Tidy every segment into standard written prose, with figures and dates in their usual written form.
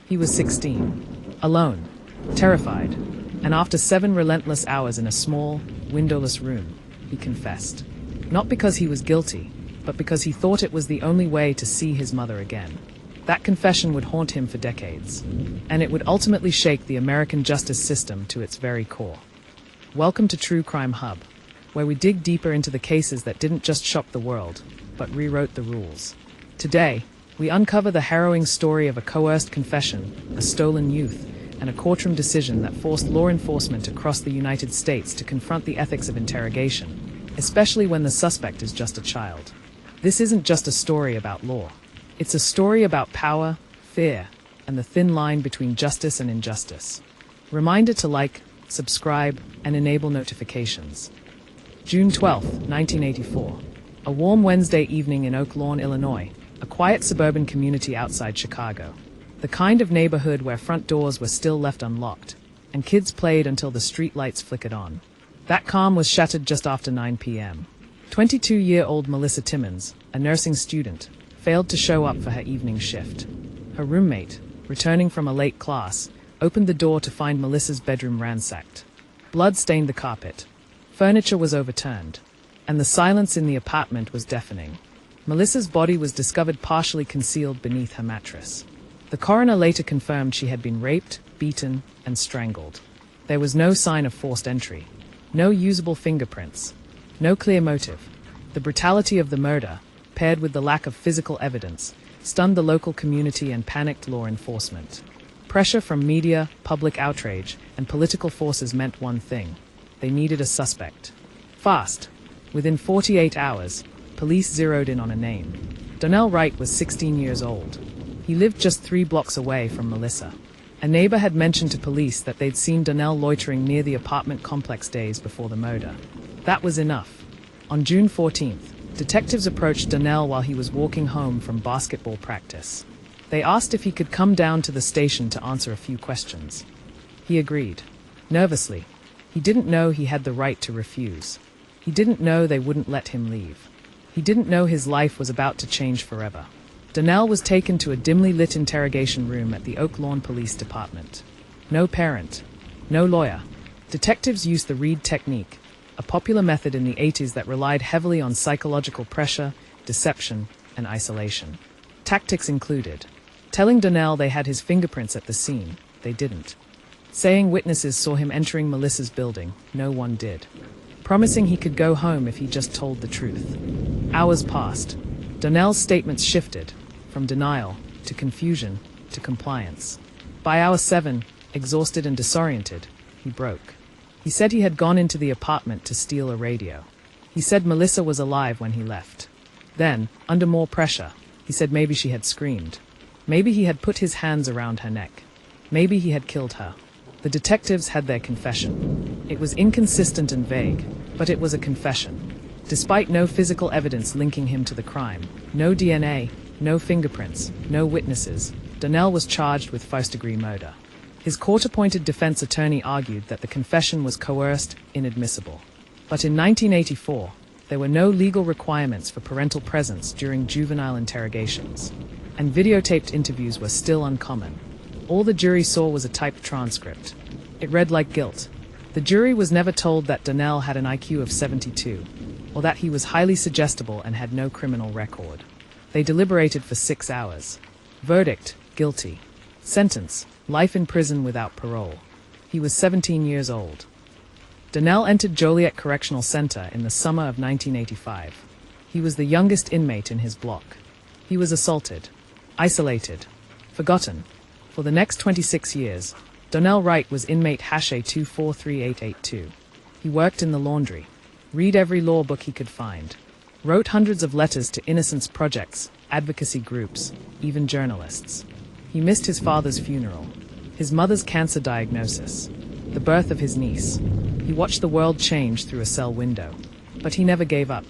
He was 16, alone, terrified, and after 7 relentless hours in a small, windowless room, he confessed. Not because he was guilty, but because he thought it was the only way to see his mother again. That confession would haunt him for decades, and it would ultimately shake the American justice system to its very core. Welcome to True Crime Hub, where we dig deeper into the cases that didn't just shock the world, but rewrote the rules. Today, we uncover the harrowing story of a coerced confession, a stolen youth, and a courtroom decision that forced law enforcement across the United States to confront the ethics of interrogation, especially when the suspect is just a child. This isn't just a story about law. It's a story about power, fear, and the thin line between justice and injustice. Reminder to like, subscribe, and enable notifications. June 12, 1984. A warm Wednesday evening in Oak Lawn, Illinois, a quiet suburban community outside Chicago. The kind of neighborhood where front doors were still left unlocked, and kids played until the street lights flickered on. That calm was shattered just after 9 p.m. 22-year-old Melissa Timmons, a nursing student, failed to show up for her evening shift. Her roommate, returning from a late class, opened the door to find Melissa's bedroom ransacked. Blood stained the carpet. Furniture was overturned, and the silence in the apartment was deafening. Melissa's body was discovered partially concealed beneath her mattress. The coroner later confirmed she had been raped, beaten, and strangled. There was no sign of forced entry, no usable fingerprints, no clear motive. The brutality of the murder, paired with the lack of physical evidence, stunned the local community and panicked law enforcement. Pressure from media, public outrage, and political forces meant one thing: they needed a suspect. Fast. Within 48 hours, police zeroed in on a name. Darnell Wright was 16 years old. He lived just 3 blocks away from Melissa. A neighbor had mentioned to police that they'd seen Darnell loitering near the apartment complex days before the murder. That was enough. On June 14th, detectives approached Darnell while he was walking home from basketball practice. They asked if he could come down to the station to answer a few questions. He agreed. Nervously. He didn't know he had the right to refuse. He didn't know they wouldn't let him leave. He didn't know his life was about to change forever. Darnell was taken to a dimly lit interrogation room at the Oak Lawn Police Department. No parent. No lawyer. Detectives used the Reid technique, a popular method in the 80s that relied heavily on psychological pressure, deception, and isolation. Tactics included telling Darnell they had his fingerprints at the scene. They didn't. Saying witnesses saw him entering Melissa's building. No one did. Promising he could go home if he just told the truth. Hours passed. Darnell's statements shifted, from denial to confusion to compliance. By hour 7, exhausted and disoriented, he broke. He said he had gone into the apartment to steal a radio. He said Melissa was alive when he left. Then, under more pressure, he said maybe she had screamed. Maybe he had put his hands around her neck. Maybe he had killed her. The detectives had their confession. It was inconsistent and vague, but it was a confession. Despite no physical evidence linking him to the crime, no DNA, no fingerprints, no witnesses, Darnell was charged with first-degree murder. His court-appointed defense attorney argued that the confession was coerced, inadmissible. But in 1984, there were no legal requirements for parental presence during juvenile interrogations, and videotaped interviews were still uncommon. All the jury saw was a typed transcript. It read like guilt. The jury was never told that Darnell had an IQ of 72, or that he was highly suggestible and had no criminal record. They deliberated for 6 hours. Verdict: guilty. Sentence: life in prison without parole. He was 17 years old. Darnell entered Joliet Correctional Center in the summer of 1985. He was the youngest inmate in his block. He was assaulted, isolated, forgotten. For the next 26 years, Darnell Wright was inmate #A243882. He worked in the laundry, read every law book he could find, wrote hundreds of letters to Innocence Projects, advocacy groups, even journalists. He missed his father's funeral, his mother's cancer diagnosis, the birth of his niece. He watched the world change through a cell window, but he never gave up.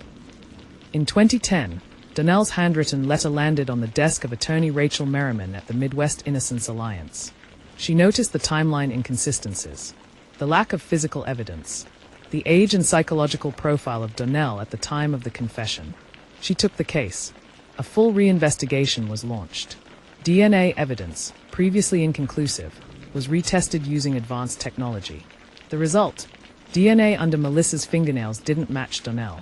In 2010, Darnell's handwritten letter landed on the desk of attorney Rachel Merriman at the Midwest Innocence Alliance. She noticed the timeline inconsistencies, the lack of physical evidence, the age and psychological profile of Darnell at the time of the confession. She took the case. A full reinvestigation was launched. DNA evidence, previously inconclusive, was retested using advanced technology. The result? DNA under Melissa's fingernails didn't match Darnell.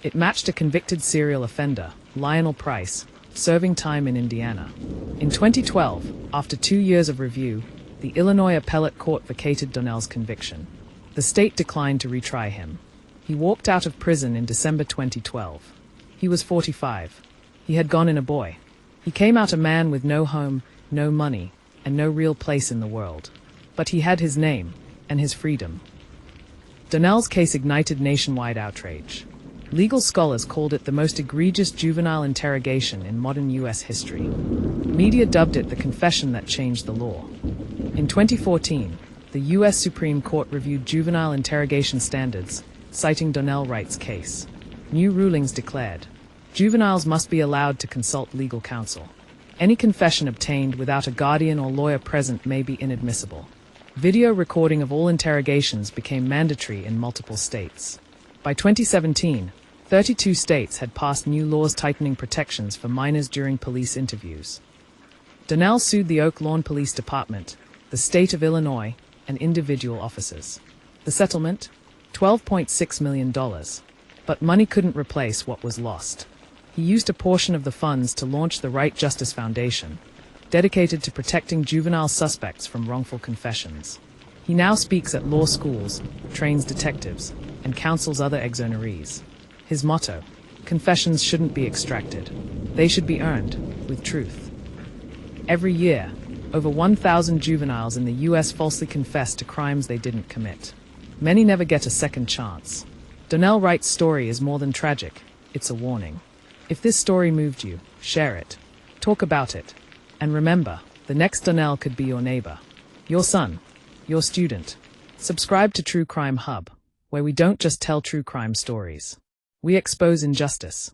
It matched a convicted serial offender, Lionel Price, serving time in Indiana. In 2012, after 2 years of review, the Illinois Appellate Court vacated Darnell's conviction. The state declined to retry him. He walked out of prison in December 2012. He was 45. He had gone in a boy. He came out a man with no home, no money, and no real place in the world. But he had his name, and his freedom. Darnell's case ignited nationwide outrage. Legal scholars called it the most egregious juvenile interrogation in modern U.S. history. Media dubbed it the confession that changed the law. In 2014, the U.S. Supreme Court reviewed juvenile interrogation standards, citing Darnell Wright's case. New rulings declared, juveniles must be allowed to consult legal counsel. Any confession obtained without a guardian or lawyer present may be inadmissible. Video recording of all interrogations became mandatory in multiple states. By 2017, 32 states had passed new laws tightening protections for minors during police interviews. Darnell sued the Oak Lawn Police Department, the state of Illinois, and individual officers. The settlement? $12.6 million. But money couldn't replace what was lost. He used a portion of the funds to launch the Right Justice Foundation, dedicated to protecting juvenile suspects from wrongful confessions. He now speaks at law schools, trains detectives, and counsels other exonerees. His motto: confessions shouldn't be extracted. They should be earned, with truth. Every year, over 1,000 juveniles in the U.S. falsely confess to crimes they didn't commit. Many never get a second chance. Darnell Wright's story is more than tragic, it's a warning. If this story moved you, share it. Talk about it. And remember, the next Darnell could be your neighbor, your son, your student. Subscribe to True Crime Hub, where we don't just tell true crime stories. We expose injustice.